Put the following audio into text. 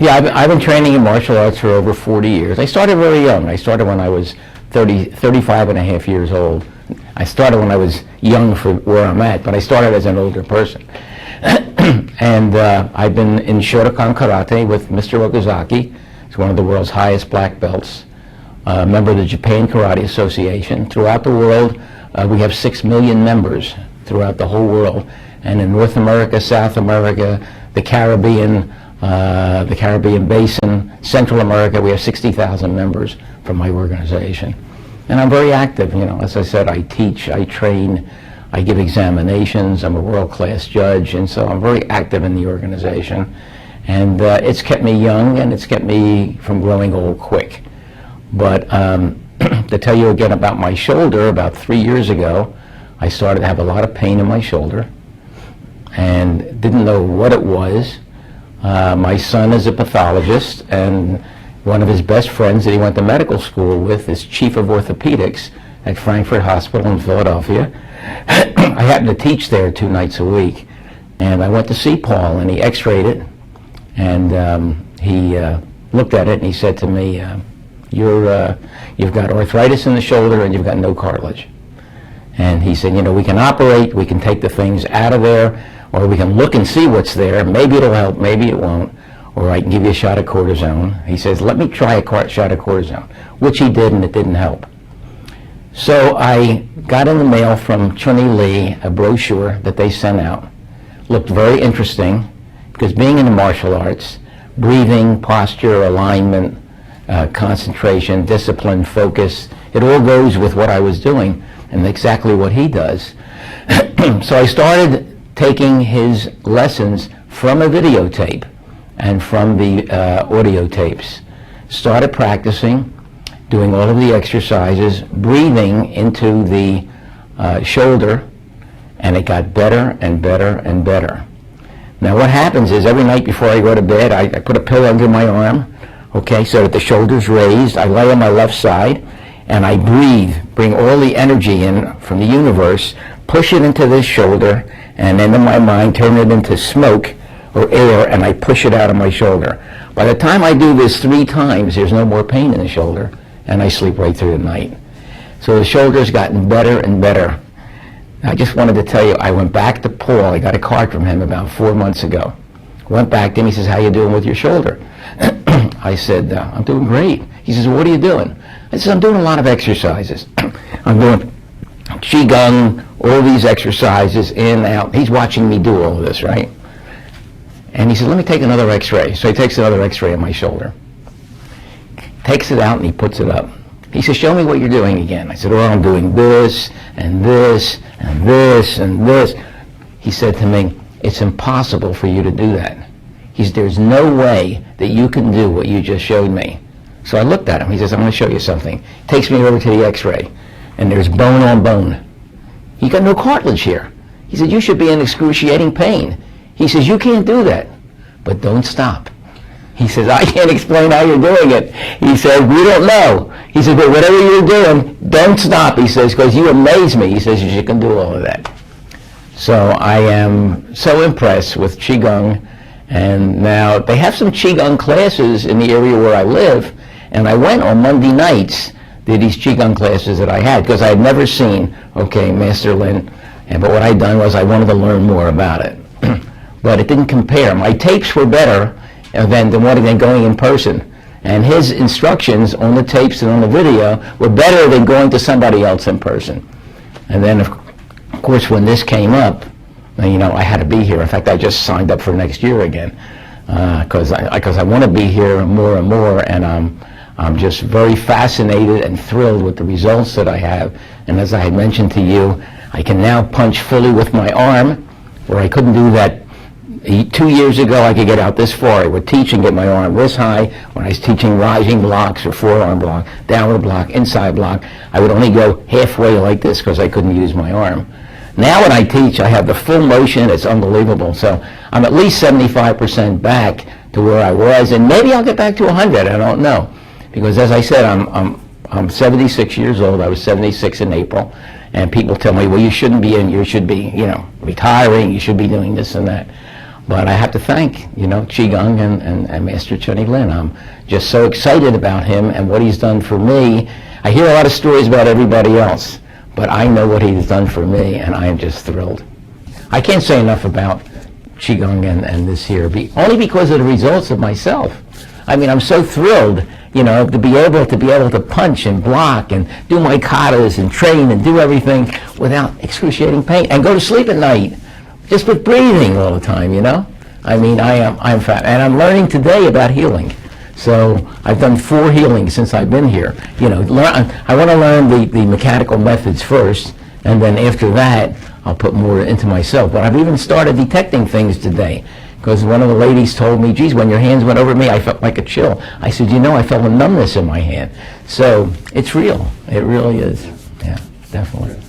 Yeah, I've been training in martial arts for over 40 years. I started very young. I started when I was 35 and a half years old. I started when I was young for where I'm at, but I started as an older person. And I've been in Shotokan Karate with Mr. Okazaki. He's one of the world's highest black belts. A member of the Japan Karate Association. Throughout the world, we have 6 million members throughout the whole world. And in North America, South America, the Caribbean Basin, Central America, we have 60,000 members from my organization. And I'm very active, you know. As I said, I teach, I train, I give examinations, I'm a world-class judge, and so I'm very active in the organization. And it's kept me young, and it's kept me from growing old quick. But to tell you again about my shoulder, about 3 years ago, I started to have a lot of pain in my shoulder and didn't know what it was. My son is a pathologist, and one of his best friends that he went to medical school with is chief of orthopedics at Frankfurt Hospital in Philadelphia. I happen to teach there 2 nights a week, and I went to see Paul, and he x-rayed it, and he looked at it, and he said to me, you've got arthritis in the shoulder, and you've got no cartilage. And he said, you know, we can operate, we can take the things out of there, or we can look and see what's there. Maybe it'll help, maybe it won't. Or I can give you a shot of cortisone. He says, let me try a shot of cortisone, which he did, and it didn't help. So I got in the mail from Chunyi Lin a brochure that they sent out. Looked very interesting, because being in the martial arts, breathing, posture, alignment, concentration, discipline, focus, it all goes with what I was doing, and exactly what he does. So I started taking his lessons from a videotape and from the audio tapes. Started practicing, doing all of the exercises, breathing into the shoulder, and it got better and better and better. Now what happens is every night before I go to bed, I put a pillow under my arm, okay, so that the shoulder's raised. I lay on my left side, and I breathe, bring all the energy in from the universe, push it into this shoulder, and then in my mind turn it into smoke or air, and I push it out of my shoulder. By the time I do this 3 times, there's no more pain in the shoulder, and I sleep right through the night. So the shoulder's gotten better and better. I just wanted to tell you, I went back to Paul. I got a card from him about 4 months ago. Went back to him, he says, how you doing with your shoulder? I said, I'm doing great. He says, what are you doing? I said, I'm doing a lot of exercises. I'm doing Qigong, all these exercises, in, out. He's watching me do all of this, right? And he said, let me take another x-ray. So he takes another x-ray of my shoulder. Takes it out and he puts it up. He says, show me what you're doing again. I said, oh, I'm doing this, and this, and this, and this. He said to me, it's impossible for you to do that. He said, there's no way that you can do what you just showed me. So I looked at him. He says, I'm going to show you something. Takes me over to the x-ray, and there's bone on bone. You got no cartilage here. He said, you should be in excruciating pain. He says, you can't do that, but don't stop. He says, I can't explain how you're doing it. He said, we don't know. He said, but whatever you're doing, don't stop. He says, because you amaze me. He says, you can do all of that. So I am so impressed with Qigong. And now they have some Qigong classes in the area where I live. And I went on Monday nights to these Qigong classes that I had, because I had never seen, okay, Master Lin. But what I'd done was I wanted to learn more about it. But it didn't compare. My tapes were better than going in person. And his instructions on the tapes and on the video were better than going to somebody else in person. And then, of course, when this came up, you know, I had to be here. In fact, I just signed up for next year again, because I want to be here more and more, and I'm just very fascinated and thrilled with the results that I have. And as I had mentioned to you, I can now punch fully with my arm, where I couldn't do that 2 years ago. I could get out this far. I would teach and get my arm this high. When I was teaching rising blocks or forearm block, downward block, inside block, I would only go halfway like this because I couldn't use my arm. Now when I teach, I have the full motion. It's unbelievable. So I'm at least 75% back to where I was, and maybe I'll get back to 100. I don't know, because as I said, I'm 76 years old. I was 76 in April, and people tell me, well, you shouldn't be in. You should be, you know, retiring. You should be doing this and that. But I have to thank, Qigong and Master Chunyi Lin. I'm just so excited about him and what he's done for me. I hear a lot of stories about everybody else, but I know what he's done for me, and I am just thrilled. I can't say enough about Qigong and this here, only because of the results of myself. I mean, I'm so thrilled, to be able to punch and block and do my katas and train and do everything without excruciating pain and go to sleep at night just with breathing all the time, I mean, I'm fat, and I'm learning today about healing. So I've done 4 healings since I've been here. I want to learn the mechanical methods first, and then after that, I'll put more into myself. But I've even started detecting things today, because one of the ladies told me, geez, when your hands went over me, I felt like a chill. I said, I felt a numbness in my hand. So it's real. It really is. Yeah, definitely.